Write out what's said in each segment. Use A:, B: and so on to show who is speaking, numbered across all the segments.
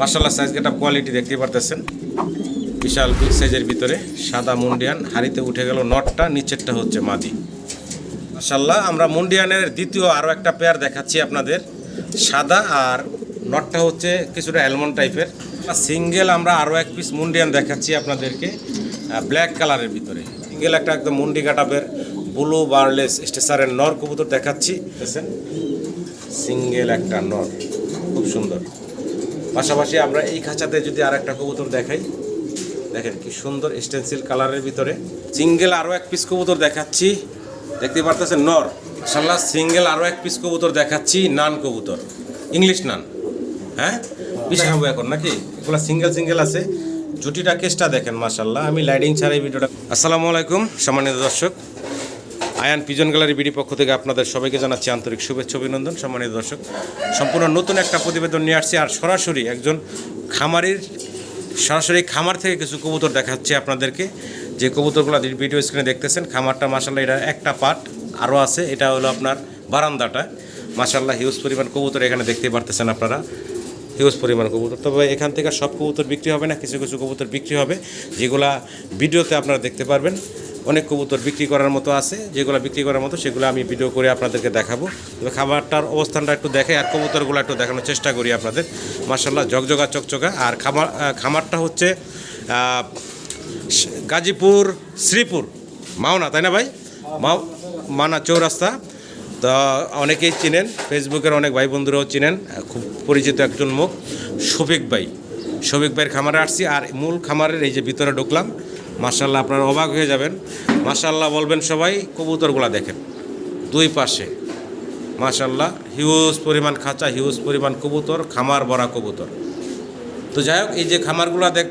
A: মাশাআল্লাহ size getup quality দেখতে পারতেছেন। বিশাল বিগ সাইজের ভিতরে সাদা মুন্ডিয়ান, হাড়িতে উঠে গেল নটটা, নিচেরটা হচ্ছে মাদি। মাশাআল্লাহ আমরা মুন্ডিয়ানের দ্বিতীয় আরও একটা পেয়ার দেখাচ্ছি আপনাদের, সাদা আর নটটা হচ্ছে কিছুটা অ্যালমন্ড টাইপের। সিঙ্গেল আমরা আরও এক পিস মুন্ডিয়ান দেখাচ্ছি আপনাদেরকে ব্ল্যাক কালারের ভিতরে। সিঙ্গেল একটা একদম মুন্ডি কাটাপের ব্লু বার্লেস স্টেসারের নর কবুতর দেখাচ্ছি। দেখেন সিঙ্গেল একটা নর, খুব সুন্দর। পাশাপাশি আমরা এই খাঁচাতে যদি আর একটা কবুতর দেখাই, দেখেন কি সুন্দর স্টেন্সিল কালারের ভিতরে সিঙ্গেল আরও এক পিস কবুতর দেখাচ্ছি, দেখতে পারতেছেন নর। মাশাআল্লাহ সিঙ্গেল আরও এক পিস কবুতর দেখাচ্ছি, নান কবুতর, ইংলিশ নান। হ্যাঁ দেখাবো এখন নাকি, এগুলো সিঙ্গেল আছে। জুটিটা কেসটা দেখেন মাশাআল্লাহ। আমি লাইটিং ছাড়াই ভিডিওটা। আসসালামু আলাইকুম সম্মানিত দর্শক, আয়ান পিজন গ্যালারি বিডি পক্ষ থেকে আপনাদের সবাইকে জানাচ্ছি আন্তরিক শুভেচ্ছা অভিনন্দন। সম্মানিত দর্শক, সম্পূর্ণ নতুন একটা প্রতিবেদন নিয়ে আসছি, আর সরাসরি একজন খামারির সরাসরি খামার থেকে কিছু কবুতর দেখাচ্ছি আপনাদেরকে। যে কবুতরগুলো ভিডিও স্ক্রিনে দেখতেছেন, খামারটা মাশাআল্লাহ এটা একটা পার্ট আরও আছে। এটা হলো আপনার বারান্দাটা, মাশাআল্লাহ হিউজ পরিমাণ কবুতর এখানে দেখতে পারতেছেন আপনারা, হিউজ পরিমাণ কবুতর। তবে এখান থেকে সব কবুতর বিক্রি হবে না, কিছু কিছু কবুতর বিক্রি হবে যেগুলা ভিডিওতে আপনারা দেখতে পারবেন। অনেক কবুতর বিক্রি করার মতো আছে, যেগুলো বিক্রি করার মতো সেগুলো আমি ভিডিও করে আপনাদেরকে দেখাবো। তবে খাবারটার অবস্থানটা একটু দেখে আর কবুতরগুলো একটু দেখানোর চেষ্টা করি আপনাদের। মাশাআল্লাহ ঝকঝকা চকচকা। আর খামারটা হচ্ছে গাজীপুর শ্রীপুর মাওনা, তাই না ভাই? মাওনা চৌরাস্তা। তো অনেকেই চিনেন, ফেসবুকের অনেক ভাই বন্ধুরাও চিনেন, খুব পরিচিত একজন মুখ শফিক ভাইয়ের খামারে আসছি। আর মূল খামারের এই যে ভিতরে ঢুকলাম, মাশাআল্লাহ আপনারা অবাক হয়ে যাবেন। মাশাআল্লাহ বলবেন সবাই। কবুতরগুলো দেখেন দুই পাশে, মাশাআল্লাহ হিউজ পরিমাণ খাঁচা, হিউজ পরিমাণ কবুতর, খামার ভরা কবুতর। তো যাই হোক, এই যে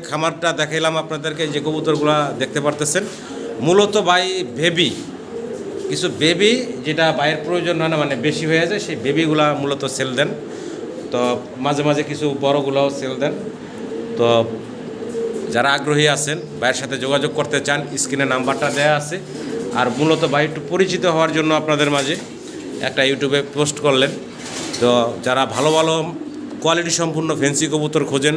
A: খামারটা দেখাইলাম আপনাদেরকে, যে কবুতরগুলো দেখতে পারতেছেন মূলত ভাই কিছু বেবি যেটা বাইরের প্রয়োজন হয় না, মানে বেশি হয়ে যায়, সেই বেবিগুলা মূলত সেল দেন। তো মাঝে মাঝে কিছু বড়গুলোও সেল দেন। তো যারা আগ্রহী আছেন, ভাইয়ের সাথে যোগাযোগ করতে চান, স্ক্রিনে নাম্বারটা দেওয়া আছে। আর মূলত ভাই একটু পরিচিত হওয়ার জন্য আপনাদের মাঝে একটা ইউটিউবে পোস্ট করলেন। তো যারা ভালো ভালো কোয়ালিটি সম্পূর্ণ ফ্যান্সি কবুতর খোঁজেন,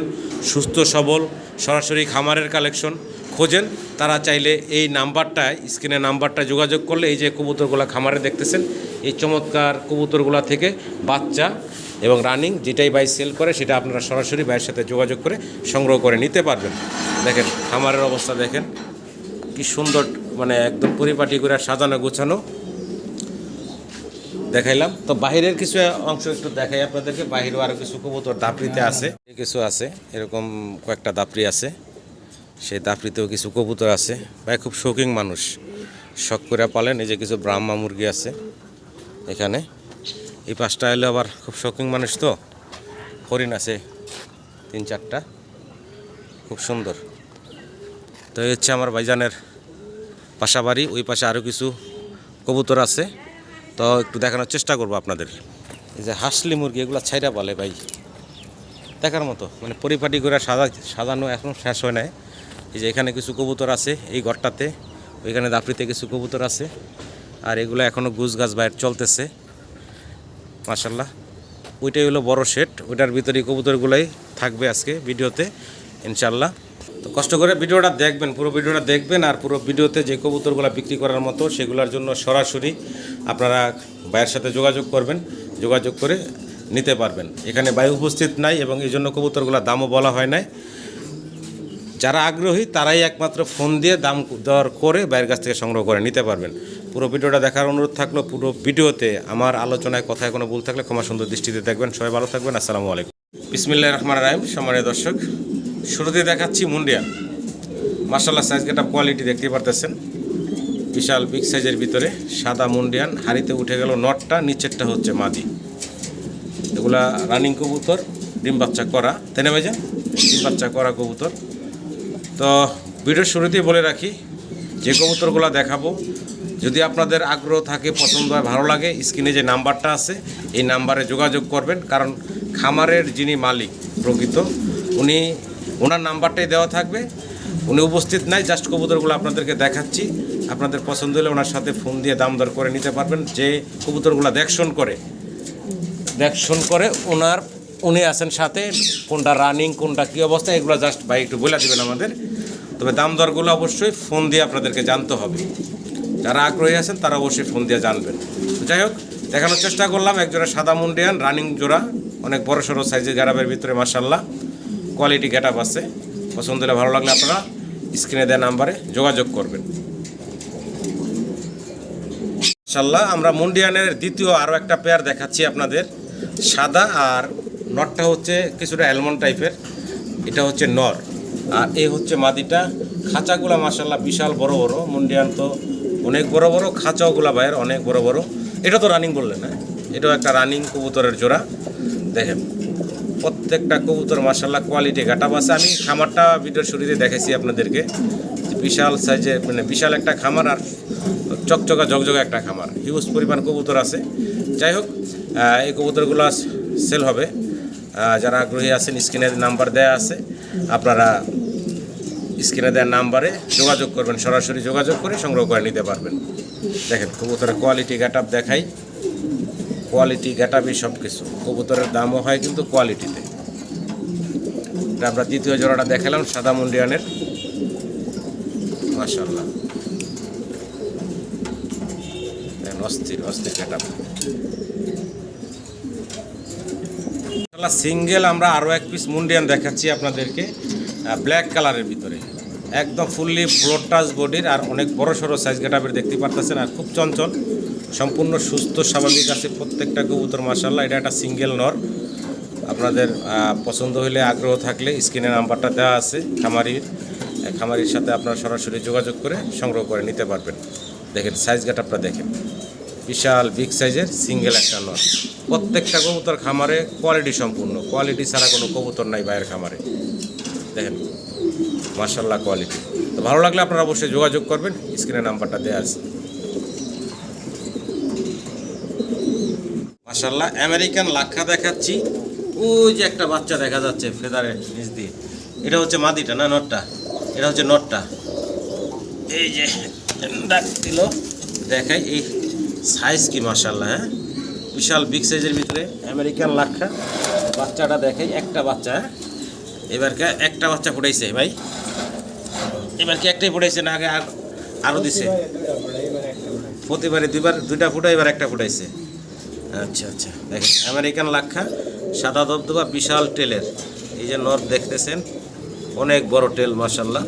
A: সুস্থ সবল সরাসরি খামারের কালেকশন খোঁজেন, তারা চাইলে এই নাম্বারটায়, স্ক্রিনে নাম্বারটা যোগাযোগ করলে এই যে কবুতরগুলো খামারে দেখতেছেন, এই চমৎকার কবুতরগুলো থেকে বাচ্চা এবং রানিং যেটাই ভাই সেল করে সেটা আপনারা সরাসরি ভাইয়ের সাথে যোগাযোগ করে সংগ্রহ করে নিতে পারবেন। দেখেন খামারের অবস্থা দেখেন কি সুন্দর, মানে একদম পরিপাটি করে সাজানো গোছানো দেখাইলাম। তো বাহিরের কিছু অংশ একটু দেখাই আপনাদেরকে। বাহিরেও আরও কিছু কবুতর দাপড়িতে আছে, কিছু আছে এরকম কয়েকটা দাপড়ি আছে, সেই দাপড়িতেও কিছু কবুতর আছে। ভাই খুব শৌখিন মানুষ, শখ করে পালেন। এই যে কিছু ব্রাহ্মা মুরগি আছে এখানে। এই পাশটা এলে আবার খুব শৌখিন মানুষ, তো হরিণ আছে 3-4টা, খুব সুন্দর। তো এই হচ্ছে আমার ভাইজানের পাশাবাড়ি। ওই পাশে আরও কিছু কবুতর আছে, তো একটু দেখানোর চেষ্টা করবো আপনাদের। এই যে হাসলি মুরগি, এগুলো ছাইরা বলে ভাই, দেখার মতো, মানে পরিপাটি করে সাজানো এখনও শেষ হয় নাই। এই যে এখানে কিছু কবুতর আছে এই ঘরটাতে, ওইখানে দাপড়িতে কিছু কবুতর আছে। আর এগুলো এখনও গুছ গাছ বাইর চলতেছে মাশাআল্লাহ। ওইটাই হলো বড় শেড, ওইটার ভিতরে কবুতরগুলোই থাকবে আজকে ভিডিওতে ইনশাআল্লাহ। তো কষ্ট করে ভিডিওটা দেখবেন, পুরো ভিডিওটা দেখবেন। আর পুরো ভিডিওতে যে কবুতরগুলো বিক্রি করার মতো সেগুলোর জন্য সরাসরি আপনারা ভাইয়ের সাথে যোগাযোগ করবেন, যোগাযোগ করে নিতে পারবেন। এখানে ভাই উপস্থিত নাই এবং এই জন্য কবুতরগুলোর দামও বলা হয় নাই। যারা আগ্রহী তারাই একমাত্র ফোন দিয়ে দাম দর করে ভাইয়ের কাছ থেকে সংগ্রহ করে নিতে পারবেন। পুরো ভিডিওটা দেখার অনুরোধ থাকলো। পুরো ভিডিওতে আমার আলোচনায় কথায় কোনো ভুল থাকলে ক্ষমা সুন্দর দৃষ্টিতে দেখবেন। সবাই ভালো থাকবেন। আসসালামু আলাইকুম। বিসমিল্লাহির রহমানির রহিম। সম্মানিত দর্শক, শুরুতে দেখাচ্ছি মুন্ডিয়ান। মাশাআল্লাহ সাইজ গেটআপ কোয়ালিটি দেখতে পারতেছেন। বিশাল বিগ সাইজের ভিতরে সাদা মুন্ডিয়ান, হাড়িতে উঠে গেল নটটা, নিচেরটা হচ্ছে মাদি। এগুলা রানিং কবুতর, ডিম বাচ্চা করা, তাই না ভাইজান? ডিম বাচ্চা করা কবুতর। তো ভিডিওর শুরুতেই বলে রাখি, যে কবুতরগুলো দেখাবো যদি আপনাদের আগ্রহ থাকে, পছন্দ হয়, ভালো লাগে, স্ক্রিনে যে নাম্বারটা আছে এই নাম্বারে যোগাযোগ করবেন। কারণ খামারের যিনি মালিক প্রকৃত, ওনার নাম্বারটাই দেওয়া থাকবে। উনি উপস্থিত নাই, জাস্ট কবুতরগুলো আপনাদেরকে দেখাচ্ছি। আপনাদের পছন্দ হলে ওনার সাথে ফোন দিয়ে দাম দর করে নিতে পারবেন। যে কবুতরগুলো দেখশন করে ওনার উনি আছেন সাথে, কোনটা রানিং কোনটা কী অবস্থা এগুলো জাস্ট ভাই একটু বলে দেবেন আমাদের। তবে দাম দরগুলো অবশ্যই ফোন দিয়ে আপনাদেরকে জানতে হবে, যারা আগ্রহী আছেন তারা অবশ্যই ফোন দিয়ে জানবেন। তো যাই হোক, দেখানোর চেষ্টা করলাম একজোড়া সাদা মুন্ডিয়ান রানিং জোড়া, অনেক বড় সড়ো সাইজের গ্যারাপের ভিতরে মাশাআল্লাহ কোয়ালিটি গেটআপ আছে। পছন্দ হলে ভালো লাগলে আপনারা স্ক্রিনে দেওয়া নাম্বারে যোগাযোগ করবেন। মাশাআল্লাহ আমরা মুন্ডিয়ানের দ্বিতীয় আরও একটা পেয়ার দেখাচ্ছি আপনাদের, সাদা আর নরটা হচ্ছে কিছুটা অ্যালমন্ড টাইপের, এটা হচ্ছে নর আর এই হচ্ছে মাদিটা। খাঁচাগুলা মাশাআল্লাহ বিশাল বড় বড়, মুন্ডিয়ান তো অনেক বড় বড়, খাঁচাওগুলা ভাইয়ের অনেক বড় বড়। এটা তো রানিং বললেন না, এটাও একটা রানিং কবুতরের জোড়া। দেখেন প্রত্যেকটা কবুতর মাশাআল্লাহ কোয়ালিটি গেটআপ আছে। আমি খামারটা ভিডিওর শুরুতে দেখেছি আপনাদেরকে, বিশাল সাইজের মানে বিশাল একটা খামার আর চকচকা ঝকঝকা একটা খামার, হিউজ পরিমাণ কবুতর আছে। যাই হোক এই কবুতরগুলো সেল হবে, যারা আগ্রহী আছেন স্ক্রিনের নাম্বার দেয়া আছে, আপনারা স্ক্রিনে দেওয়ার নাম্বারে যোগাযোগ করবেন, সরাসরি যোগাযোগ করে সংগ্রহ করে নিতে পারবেন। দেখেন কবুতরের কোয়ালিটি গেটআপ দেখাই, কোয়ালিটি গেটআপই সব কিছু। কবুতরের দামও হয় কিন্তু কোয়ালিটিতে। আমরা দ্বিতীয় জোড়াটা দেখালাম সাদা মুন্ডিয়ানের, মাশাআল্লাহ অস্থির অস্থির গেটআপ। সিঙ্গেল আমরা আরও এক পিস মুন্ডিয়ান দেখাচ্ছি আপনাদেরকে, ব্ল্যাক কালারের ভিতরে, একদম ফুললি ব্রড টাচ বডির আর অনেক বড় সড়ো সাইজ গেটআপের দেখতে পারতেছেন, আর খুব চঞ্চল, সম্পূর্ণ সুস্থ স্বাভাবিক আছে প্রত্যেকটা কবুতর মাশাআল্লাহ। এটা একটা সিঙ্গেল নর। আপনাদের পছন্দ হলে আগ্রহ থাকলে স্ক্রিনে নাম্বারটা দেওয়া আছে খামারির সাথে আপনারা সরাসরি যোগাযোগ করে সংগ্রহ করে নিতে পারবেন। দেখেন সাইজ গেটআপটা দেখেন, বিশাল বিগ সাইজের সিঙ্গেল একটা নর। প্রত্যেকটা কবুতর খামারে কোয়ালিটি সম্পূর্ণ, কোয়ালিটি ছাড়া কোনো কবুতর নাই বাইরের খামারে। দেখেন মাশাআল্লাহ কোয়ালিটি। তো ভালো লাগলে আপনারা অবশ্যই যোগাযোগ করবেন, স্ক্রিনে নাম্বারটা দেওয়া আছে। মাশাআল্লাহ আমেরিকান লাক্ষা দেখাচ্ছি, ওই যে একটা বাচ্চা দেখা যাচ্ছে ফেদারের নিচ দিয়ে, এটা হচ্ছে মাদিটা না নটটা? এটা হচ্ছে নটটা। এই যে ডাক দিল দেখাই, এই সাইজ কি মাশাআল্লাহ, হ্যাঁ বিশাল বিগ সাইজের ভিতরে আমেরিকান লাক্ষা। বাচ্চাটা দেখাই, একটা বাচ্চা, হ্যাঁ এবারকে একটা বাচ্চা ফুটাইছে ভাই, এবার কি একটাই ফুটাইছে না আগে আরও দিছে? প্রতিবারে দুইটা ফুটা, এবার একটা ফুটাইছে। আচ্ছা আচ্ছা, দেখেন আমেরিকান লাক্ষা, সাদা দবদবা, বিশাল টেলের। এই যে নর দেখতেছেন, অনেক বড় টেল মাশাআল্লাহ।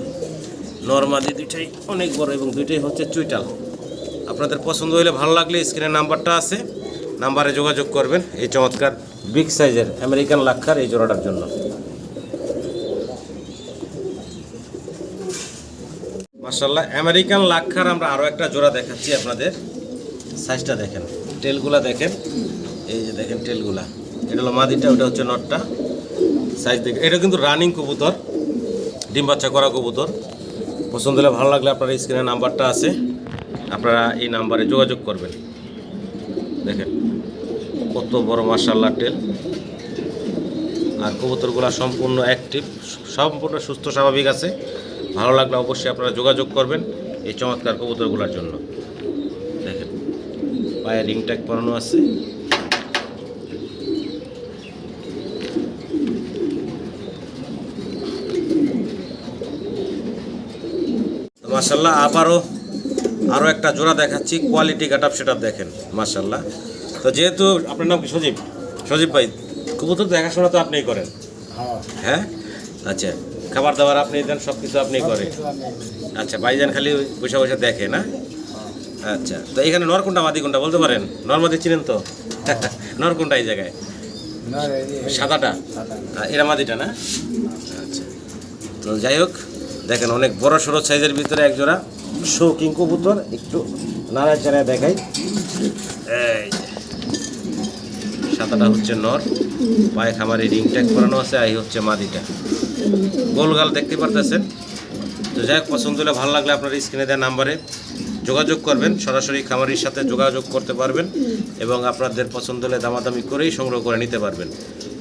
A: নরমাদি দুইটাই অনেক বড় এবং দুইটাই হচ্ছে চুইটাল। আপনাদের পছন্দ হলে ভালো লাগলে স্ক্রিনের নাম্বারটা আছে, নাম্বারে যোগাযোগ করবেন এই চমৎকার বিগ সাইজের আমেরিকান লাক্ষার এই জোড়াটার জন্য। মাশাআল্লাহ আমেরিকান লাক্ষার আমরা আরও একটা জোড়া দেখাচ্ছি আপনাদের। সাইজটা দেখেন, টেলগুলা দেখেন, এই যে দেখেন টেলগুলা, এটা হলো মাদিটা, ওটা হচ্ছে নটটা। সাইজ দেখেন, এটা কিন্তু রানিং কবুতর, ডিম বাচ্চা করা কবুতর। পছন্দ হলে ভালো লাগলে আপনার স্ক্রিনে নাম্বারটা আছে, আপনারা এই নাম্বারে যোগাযোগ করবেন। দেখেন কত বড় মাশাআল্লাহ টেল, আর কবুতরগুলা সম্পূর্ণ অ্যাক্টিভ, সম্পূর্ণ সুস্থ স্বাভাবিক আছে। ভালো লাগলে অবশ্যই আপনারা যোগাযোগ করবেন এই চমৎকার কবুতরগুলোর জন্য। দেখেন পায়ে রিং ট্যাগ পরানো আছে। মাশাআল্লাহ আরও একটা জোড়া দেখাচ্ছি, কোয়ালিটি গেটআপ সেটআপ দেখেন মাশাআল্লাহ। তো যেহেতু আপনার নাম কি? সজীব ভাই, কবুতর দেখাশোনা তো আপনিই করেন? হ্যাঁ আচ্ছা, খাবার দাবার আপনি দেন, সব কিছু আপনি করেন? আচ্ছা, ভাইজান খালি বসে বসে দেখে না? আচ্ছা, তো এখানে নর কোনটা মাদি কোনটা বলতে পারেন? নর মাদি চিনেন তো? নর কোনটা এই জায়গায়? সাদাটা, এরা মাদিটা না? আচ্ছা, তো যাই হোক দেখেন অনেক বড় সড়ো সাইজের ভিতরে একজোড়া শৌকিং কবুতর। একটু নাড়ায় চাড়ায় দেখাই, এই সাদাটা হচ্ছে নর, পায়ে খামারে রিং ট্যাগ করানো আছে, আর এই হচ্ছে মাদিটা, গোলগাল দেখতে পারতেছেন। তো যাই হোক পছন্দ হলে ভালো লাগলে আপনার স্ক্রিনে দেওয়া নাম্বারে যোগাযোগ করবেন, সরাসরি খামারির সাথে যোগাযোগ করতে পারবেন এবং আপনাদের পছন্দ হলে দামাদামি করেই সংগ্রহ করে নিতে পারবেন।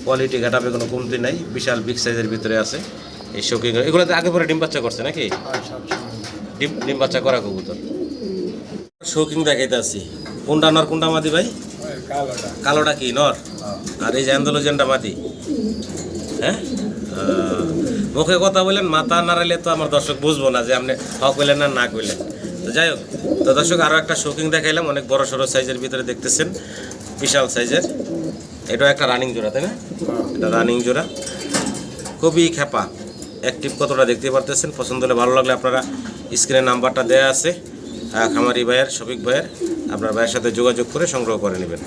A: কোয়ালিটি ঘাটাবে কোনো কমতি নাই, বিশাল বিগ সাইজের ভিতরে আছে এই শৌকিং। এগুলোতে আগে পরে ডিম বাচ্চা করছে নাকি? ডিম বাচ্চা করা কবুতর। শৌকিং দেখাইতে আছি, কোনটা নর কোনটা মাদি ভাই? কালোটা কি নর, আর এই যে অ্যান্ডালুজিয়ানটা মাদি। হ্যাঁ মুখে কথা বললেন, মাথা নাড়াইলে তো আমার দর্শক বুঝবো না যে আপনি হক কইলেন না কইলেন। তো যাই হোক, তো দর্শক আরও একটা শৌখিন দেখাইলাম, অনেক বড় সড়ো সাইজের ভিতরে দেখতেছেন, বিশাল সাইজের। এটাও একটা রানিং জোড়া, তাই না? এটা রানিং জোড়া, খুবই খেপা, অ্যাক্টিভ কতটা দেখতে পারতেছেন। পছন্দ হলে ভালো লাগলে আপনারা স্ক্রিনে নাম্বারটা দেওয়া আছে খামারি ভাইয়ের, শফিক ভাইয়ের, আপনার ভাইয়ের সাথে যোগাযোগ করে সংগ্রহ করে নেবেন।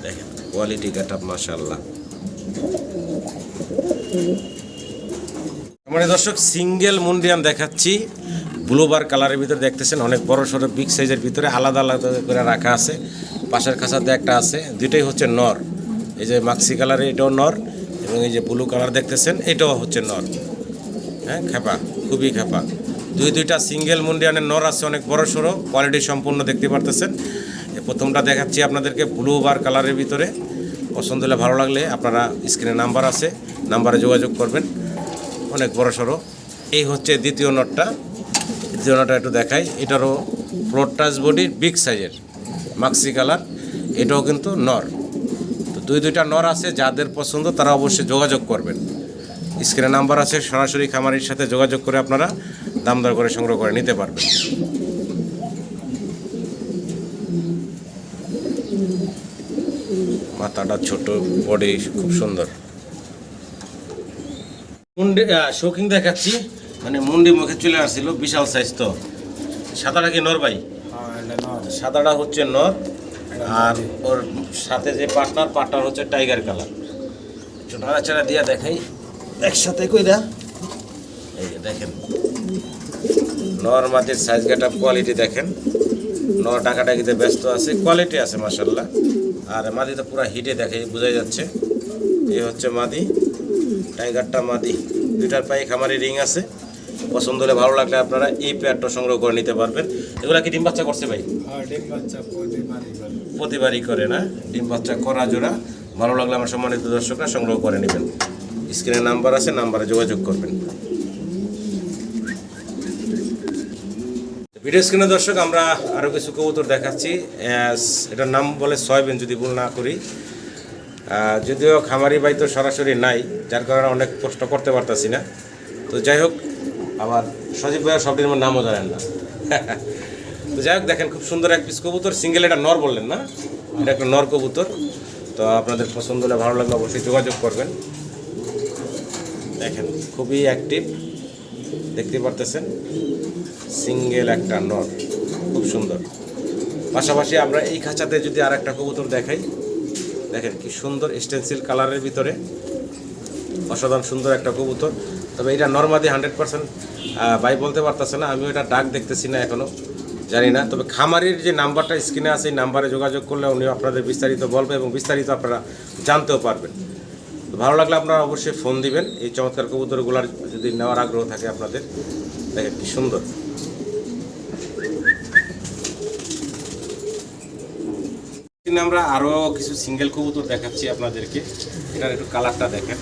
A: দেখেন কোয়ালিটি গেট আপ, মাশাআল্লাহ। আমার দর্শক সিঙ্গেল মুন্ডিয়ান দেখাচ্ছি, ব্লুবার কালারের ভিতরে দেখতেছেন, অনেক বড় সড়ো বিগ সাইজের ভিতরে আলাদা আলাদা করে রাখা আছে। পাশের খাঁচাতে একটা আছে, দুইটাই হচ্ছে নর। এই যে মাক্সি কালারে এটাও নর, এবং এই যে ব্লু কালার দেখতেছেন এটাও হচ্ছে নর। হ্যাঁ, খেপা, খুবই খেপা। দুইটা সিঙ্গেল মুন্ডিয়ানের নর আছে, অনেক বড় সড়ো, কোয়ালিটি সম্পূর্ণ দেখতে পারতেছেন। প্রথমটা দেখাচ্ছি আপনাদেরকে ব্লু বার কালারের ভিতরে। পছন্দ হলে ভালো লাগলে আপনারা স্ক্রিনে নাম্বার আছে, নাম্বারে যোগাযোগ করবেন। অনেক বড় সড়ো। এই হচ্ছে দ্বিতীয় নটটা, দ্বিতীয় নটটা একটু দেখাই। এটারও প্রোটাস বডি, বিগ সাইজের, মাক্সি কালার, এটাও কিন্তু নর। তো দুইটা নর আছে, যাদের পছন্দ তারা অবশ্যই যোগাযোগ করবেন। স্ক্রিনে নাম্বার আছে, সরাসরি খামারির সাথে যোগাযোগ করে আপনারা দাম দর করে সংগ্রহ করে নিতে পারবেন। মাথাটা ছোট, বডি খুব সুন্দর। মুন্ডি শৌখিন দেখাচ্ছি, মানে মুন্ডি মুখে চলে আসছিল, বিশাল সাইজ। তো সাদাটা কি নর ভাই? সাদাটা হচ্ছে নর, আর ওর সাথে যে পার্টনার হচ্ছে টাইগার কালার। নাড়াচাড়া দিয়া দেখাই একসাথে কইরা। এই যে দেখেন নর মাটির সাইজ গেট আপ, কোয়ালিটি দেখেন। নর ডাকাডাকিতে ব্যস্ত আছে, কোয়ালিটি আছে মাশাআল্লাহ। আর মাদি তো পুরো হিটে দেখে, বোঝা যাচ্ছে। এই হচ্ছে মাদি, টাইগারটা মাদি। দুইটার পায়ে খামারি রিং আছে। পছন্দ হলে ভালো লাগলে আপনারা এই পেয়ারটা সংগ্রহ করে নিতে পারবেন। এগুলা কি ডিম বাচ্চা করছে ভাই? প্রতিবারই করে না, ডিম বাচ্চা করা জোড়া। ভালো লাগলে আমার সম্মানিত দর্শকরা সংগ্রহ করে নেবেন। স্ক্রিনে নাম্বার আছে, নাম্বারে যোগাযোগ করবেন। ভিডিও স্ক্রিনে দর্শক আমরা আরও কিছু কবুতর দেখাচ্ছি। এটার নাম বলে সয়াবিন, যদি ভুল না করি। যদিও খামারি ভাই তো সরাসরি নাই, যার কারণে অনেক প্রশ্ন করতে পারতাছি না। তো যাই হোক, আবার সজীব ভাইয়ের সবটির নামও জানেন না। তো যাই হোক, দেখেন খুব সুন্দর এক পিস কবুতর, সিঙ্গেল। এটা নর বললেন না? এটা একটা নর কবুতর। তো আপনাদের পছন্দ হলে ভালো লাগলে অবশ্যই যোগাযোগ করবেন। দেখেন খুবই অ্যাক্টিভ, দেখতে পারতেছেন, সিঙ্গেল একটা নর, খুব সুন্দর। পাশাপাশি আমরা এই খাঁচাতে যদি আর একটা কবুতর দেখাই, দেখেন কি সুন্দর স্টেনসিল কালারের ভিতরে, অসাধারণ সুন্দর একটা কবুতর। তবে এটা নর্মাদি 100% ভাই বলতে পারতেছে না, আমিও এটা ডাক দেখতেছি না, এখনও জানি না। তবে খামারির যে নাম্বারটা স্ক্রিনে আছে, এই নাম্বারে যোগাযোগ করলে উনি আপনাদের বিস্তারিত বলবে, এবং বিস্তারিত আপনারা জানতেও পারবেন। তো ভালো লাগলে আপনারা অবশ্যই ফোন দিবেন। এই চমৎকার কবুতরগুলার যদি নেওয়ার আগ্রহ থাকে আপনাদের। দেখেন কি সুন্দর। আমরা আরও কিছু সিঙ্গেল কবুতর দেখাচ্ছি আপনাদেরকে। এটার একটু কালারটা দেখেন,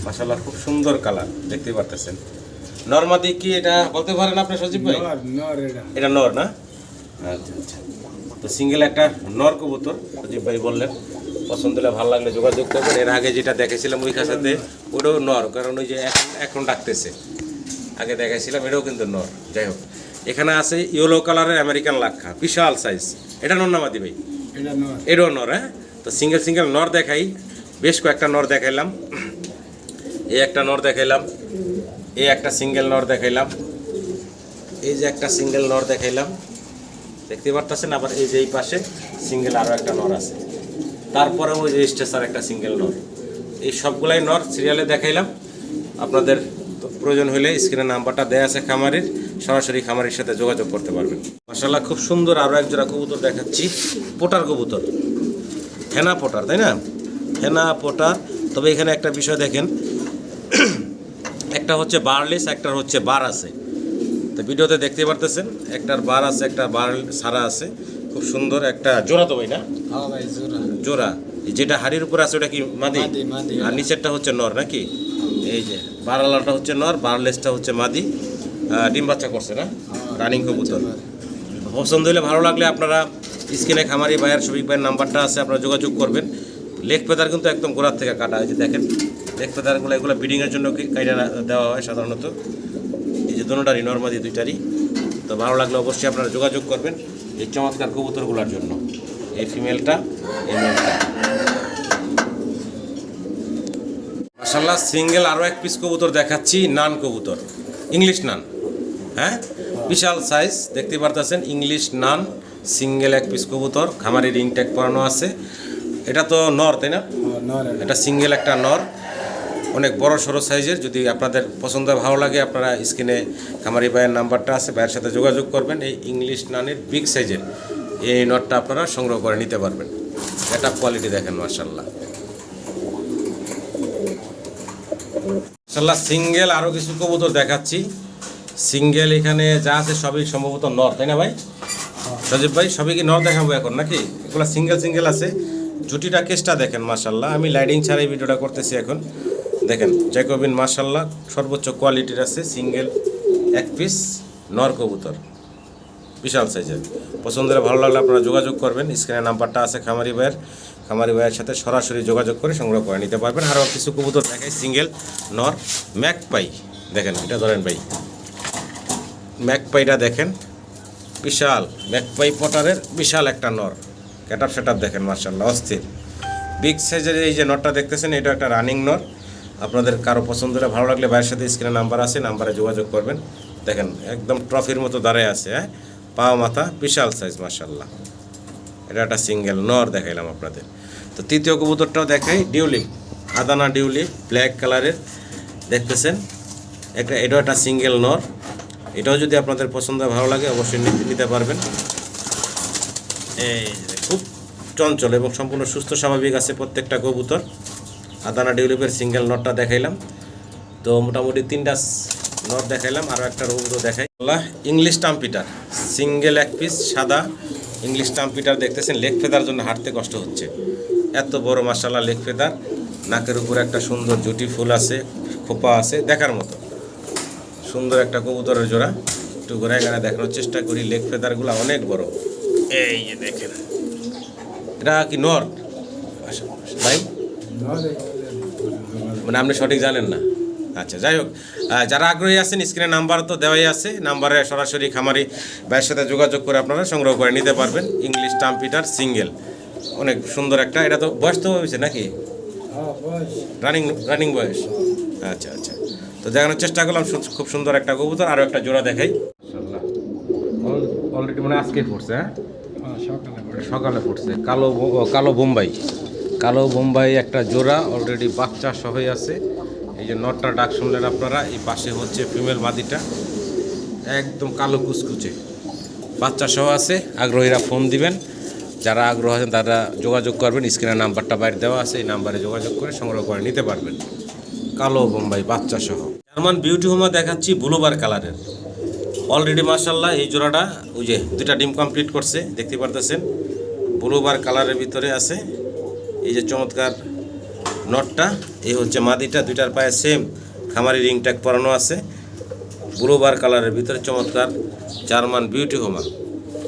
A: মাশাআল্লাহ খুব সুন্দর কালার, দেখতে পারতেছেন। নরমাদি কি এটা বলতে পারেন আপনি সজীব ভাই? এটা নর না? আচ্ছা আচ্ছা। তো সিঙ্গেল একটা নর কবুতর সজীব ভাই বললেন। পছন্দ হলে ভালো লাগলে যোগাযোগ করবেন। এর আগে যেটা দেখেছিলাম ওই খাঁচাতে, ওটাও নর, কারণ ওই যে এখন ডাকতেছে, আগে দেখাইছিলাম, এটাও কিন্তু নর। যাই হোক, এখানে আছে ইয়েলো কালারের আমেরিকান লাক্ষা, বিশাল সাইজ। এটা নর না মাদি ভাই? এটাও নর। হ্যাঁ, তো সিঙ্গেল নর দেখাই, বেশ কয়েকটা নর দেখাইলাম। এই একটা নর দেখাইলাম, এই একটা সিঙ্গেল নর দেখাইলাম, এই যে একটা সিঙ্গেল নর দেখাইলাম, দেখতে পারতেছেন। আবার এই যে এই পাশে সিঙ্গেল আরও একটা নর আছে, তারপরে ওই যে স্টেসার একটা সিঙ্গেল নর। এই সবগুলাই নর সিরিয়ালে দেখাইলাম। আপনাদের প্রয়োজন হলে স্ক্রিনে নাম্বারটা দেয়া আছে খামারির, সরাসরি খামারির সাথে যোগাযোগ করতে পারবেন। মাশাআল্লাহ খুব সুন্দর আরও এক জোড়া কবুতর দেখাচ্ছি, পোটার কবুতর, হেনা পোটার, তাই না? হেনা পোটার। তবে এখানে একটা বিষয় দেখেন, একটা হচ্ছে বারলেস, একটার হচ্ছে বার আছে। তো ভিডিওতে দেখতে পারতেছেন, একটার বার আছে, একটা বার সারা আছে। খুব সুন্দর একটা জোড়া। তো ভাই না? জোড়া। যেটা হাড়ির উপরে আছে ওটা কি মাদি? আর নিচেরটা হচ্ছে নর নাকি? এই যে বারালাটা হচ্ছে নর, বারলেসটা হচ্ছে মাদি। ডিম বাচ্চা করছে না? রানিং কবুতর। পছন্দ হলে ভালো লাগলে আপনারা স্ক্রিনে খামারি ভাইয়ের, শফিক ভাইয়ের নাম্বারটা আছে, আপনারা যোগাযোগ করবেন। লেগ ফেদার কিন্তু একদম গোড়ার থেকে কাটা, এই যে দেখেন লেগ ফেদারগুলো, এগুলো ব্রিডিংয়ের জন্য কাইটা দেওয়া হয় সাধারণত। এই যে দুটোটারই নর্মাদি দুইটারই। তো ভালো লাগলে অবশ্যই আপনারা যোগাযোগ করবেন এই চমৎকার কবুতরগুলোর জন্য। এই ফিমেলটা, এই মেলটা। মাশাআল্লাহ সিঙ্গেল আরও এক পিস কবুতর দেখাচ্ছি, নান কবুতর, ইংলিশ নান। হ্যাঁ, বিশাল সাইজ দেখতে পারতেছেন, ইংলিশ নান সিঙ্গেল এক পিস কবুতর, খামারি রিং ট্যাগ পরানো আছে। এটা তো নর, তাই না? এটা সিঙ্গেল একটা নর, অনেক বড় সড়ো সাইজের। যদি আপনাদের পছন্দ ভালো লাগে, আপনারা স্ক্রিনে খামারি ভাইয়ের নাম্বারটা আছে, ভাইয়ের সাথে যোগাযোগ করবেন। এই ইংলিশ নানের বিগ সাইজের এই নটটা আপনারা সংগ্রহ করে নিতে পারবেন। এটা কোয়ালিটি দেখেন মাশাআল্লাহ। মাশাআল্লাহ সিঙ্গেল আরও কিছু কবুতর দেখাচ্ছি। সিঙ্গেল এখানে যা আছে সবই সম্ভবত নর, তাই না ভাই? সজীব ভাই, সবই কি নর দেখাবো এখন নাকি? এগুলো সিঙ্গেল সিঙ্গেল আছে। জুটিটা কেসটা দেখেন মাশাআল্লাহ, আমি লাইটিং ছাড়াই ভিডিওটা করতেছি এখন। দেখেন জ্যাকোবিন মাশাআল্লাহ সর্বোচ্চ কোয়ালিটির আছে, সিঙ্গেল এক পিস নর কবুতর, বিশাল সাইজের। পছন্দের ভালো লাগলে আপনারা যোগাযোগ করবেন, স্ক্রিনে নাম্বারটা আছে খামারি ভাইয়ের সাথে সরাসরি যোগাযোগ করে সংগ্রহ করে নিতে পারবেন। আরও কিছু কবুতর দেখাই সিঙ্গেল নর। ম্যাকপাই দেখেন, এটা ধরেন ভাই, ম্যাকপাইটা দেখেন, বিশাল ম্যাকপাই পটারের বিশাল একটা নর। ক্যাটাপ সেটাপ দেখেন মাশাআল্লাহ অস্থির, বিগ সাইজের। এই যে নরটা দেখতেছেন, এটা একটা রানিং নর। আপনাদের কারো পছন্দ হলে ভালো লাগলে ভাইয়ের সাথে স্ক্রিনে নাম্বার আছে, নাম্বারে যোগাযোগ করবেন। দেখেন একদম ট্রফির মতো দাঁড়ায় আছে, হ্যাঁ, পা মাথা বিশাল সাইজ মাশাআল্লাহ। এটা একটা সিঙ্গেল নর দেখাইলাম আপনাদের। তো তৃতীয় কবুতরটাও দেখাই, ডিউলিপ, আদানা ডিউলিপ, ব্ল্যাক কালারের দেখতেছেন। এটাও একটা সিঙ্গেল নর। এটাও যদি আপনাদের পছন্দ ভালো লাগে অবশ্যই নিতে পারবেন। এই খুব চঞ্চল এবং সম্পূর্ণ সুস্থ স্বাভাবিক আছে প্রত্যেকটা কবুতর। আদানা ডিউলিপের সিঙ্গেল নটটা দেখাইলাম। তো মোটামুটি 3টা নট দেখাইলাম, আরও একটা কবুতর দেখাই। ইংলিশ টাম্পিটার সিঙ্গেল এক পিস সাদা ইংলিশ টাম্পিটার দেখতেছেন। লেগ ফেদার জন্য হাঁটতে কষ্ট হচ্ছে, এত বড় মাশাআল্লাহ লেগ ফেদার। নাকের উপরে একটা সুন্দর জুটি ফুল আছে, খোপা আছে, দেখার মতো সুন্দর একটা কবুতরের জোড়া। একটু ঘোরায় ঘোরায় দেখানোর চেষ্টা করি। লেগ ফেদারগুলো অনেক বড়, এই যে দেখেন। এটা কি নর ভাই? মানে আপনি সঠিক জানেন না? আচ্ছা, যাই হোক, যারা আগ্রহী আছেন স্ক্রিনে নাম্বার তো দেওয়াই আছে, নাম্বারে সরাসরি খামারি ভাইয়ের সাথে যোগাযোগ করে আপনারা সংগ্রহ করে নিতে পারবেন। ইংলিশ টাম্পিটার সিঙ্গেল, অনেক সুন্দর একটা। এটা তো বয়স তো হয়েছে নাকি? রানিং বয়স। আচ্ছা আচ্ছা, তো দেখানোর চেষ্টা করলাম। খুব সুন্দর একটা কবুতর। আরও একটা জোড়া দেখাই। অলরেডি মানে আজকে ফুটছে, হ্যাঁ সকালে ফুটছে। কালো বোম্বাই একটা জোড়া, অলরেডি বাচ্চা সহই আছে। এই যে নটটা ডাক শুনলেন আপনারা, এই পাশে হচ্ছে ফিমেল মাদিটা, একদম কালো কুচকুচে, বাচ্চা সহ আছে। আগ্রহীরা ফোন দিবেন, যারা আগ্রহ আছেন তারা যোগাযোগ করবেন। স্ক্রিনের নাম্বারটা বাইরে দেওয়া আছে, এই নাম্বারে যোগাযোগ করে সংগ্রহ করে নিতে পারবেন। কালো বোম্বাই বাচ্চা সহ। জার্মান বিউটি হোমা দেখাচ্ছি ব্লুবার কালারের। অলরেডি মাশাআল্লাহ এই জোড়াটা ওই যে 2টা ডিম কমপ্লিট করছে, দেখতে পারতেছেন। ব্লুবার কালারের ভিতরে আছে। এই যে চমৎকার নটটা, এই হচ্ছে মাদিটা, 2টার পায়ে সেম খামারি রিং ট্যাগ পরানো আছে। ব্লুবার কালারের ভিতরে চমৎকার জার্মান বিউটি হোমা।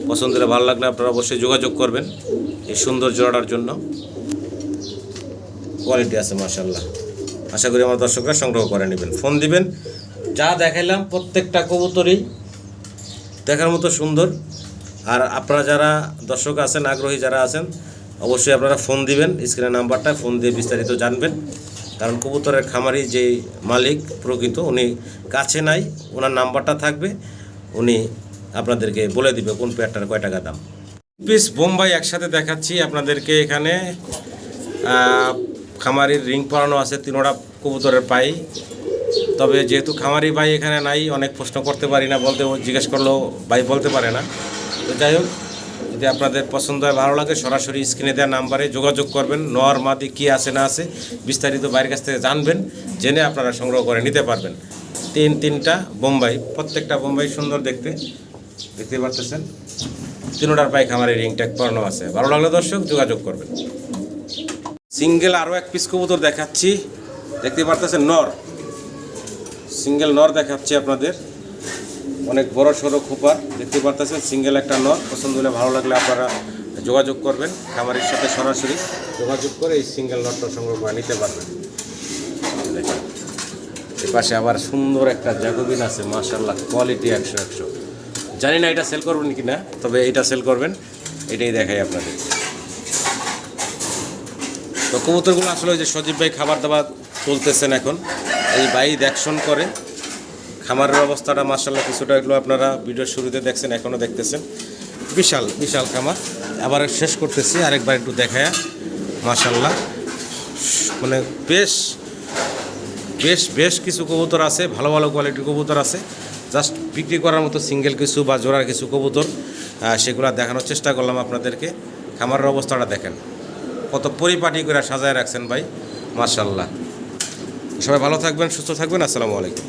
A: পছন্দের ভালো লাগলে আপনারা অবশ্যই যোগাযোগ করবেন এই সুন্দর জোড়াটার জন্য। কোয়ালিটি আছে মাশাআল্লাহ। আশা করি আমার দর্শকরা সংগ্রহ করে নেবেন, ফোন দিবেন। যা দেখাইলাম প্রত্যেকটা কবুতরই দেখার মতো সুন্দর। আর আপনারা যারা দর্শক আছেন, আগ্রহী যারা আছেন, অবশ্যই আপনারা ফোন দিবেন। স্ক্রিনের নাম্বারটা ফোন দিয়ে বিস্তারিত জানবেন। কারণ কবুতরের খামারি যে মালিক প্রকৃত, উনি কাছে নাই, ওনার নাম্বারটা থাকবে, উনি আপনাদেরকে বলে দিবে কোন পেয়ারটার কয় টাকা দাম। পিস বোম্বাই একসাথে দেখাচ্ছি আপনাদেরকে। এখানে খামারির রিং পরানো আছে 3টা কবুতরের পাই। তবে যেহেতু খামারি ভাই এখানে নাই, অনেক প্রশ্ন করতে পারি না, জিজ্ঞেস করলেও ভাই বলতে পারে না। তো যাই হোক, যদি আপনাদের পছন্দ হয় ভালো লাগে, সরাসরি স্ক্রিনে দেওয়া নাম্বারে যোগাযোগ করবেন। নর মাদি কী আছে না আছে বিস্তারিত বাইরের কাছ থেকে জানবেন, জেনে আপনারা সংগ্রহ করে নিতে পারবেন। 3টা বোম্বাই, প্রত্যেকটা বোম্বাই সুন্দর দেখতে পারতেছেন। 3টার পায়ে খামারি রিং ট্যাগ পরানো আছে। ভালো লাগলে দর্শক যোগাযোগ করবেন। সিঙ্গেল আরও এক পিস কবুতর দেখাচ্ছি, দেখতে পারতেছেন নর, সিঙ্গেল নর দেখাচ্ছি আপনাদের। অনেক বড় সড়ো খোপার দেখতে পারতেছেন, সিঙ্গেল একটা নর। পছন্দ হলে ভালো লাগলে আপনারা যোগাযোগ করবেন, খামারের সাথে সরাসরি যোগাযোগ করে এই সিঙ্গেল লটটা সংগ্রহ করে নিতে পারবেন। দেখেন এর পাশে আবার সুন্দর একটা জ্যাকোবিন আছে, মাশাআল্লাহ কোয়ালিটি 100 জানি না এটা সেল করবেন কি না, তবে এটা সেল করবেন, এটাই দেখাই আপনাদের। তো কবুতরগুলো আসলে ওই যে সজীব ভাই খাবার দাবার তুলতেছেন এখন, এই ভাই দেখশন করে খামারের অবস্থাটা মাশাআল্লাহ কিছুটা এগুলো আপনারা ভিডিওর শুরুতে দেখছেন, এখনও দেখতেছেন। বিশাল বিশাল খামার। আবার শেষ করতেছি আরেকবার একটু দেখায়া, মাশাআল্লাহ মানে বেশ বেশ বেশ কিছু কবুতর আছে, ভালো ভালো কোয়ালিটির কবুতর আছে। জাস্ট বিক্রি করার মতো সিঙ্গেল কিছু বা জোড়ার কিছু কবুতর, সেগুলো দেখানোর চেষ্টা করলাম আপনাদেরকে। খামারের অবস্থাটা দেখেন, কত পরিপাটি করে সাজায় রাখছেন ভাই, মাশাআল্লাহ। সবাই ভালো থাকবেন, সুস্থ থাকবেন, আসসালামু আলাইকুম।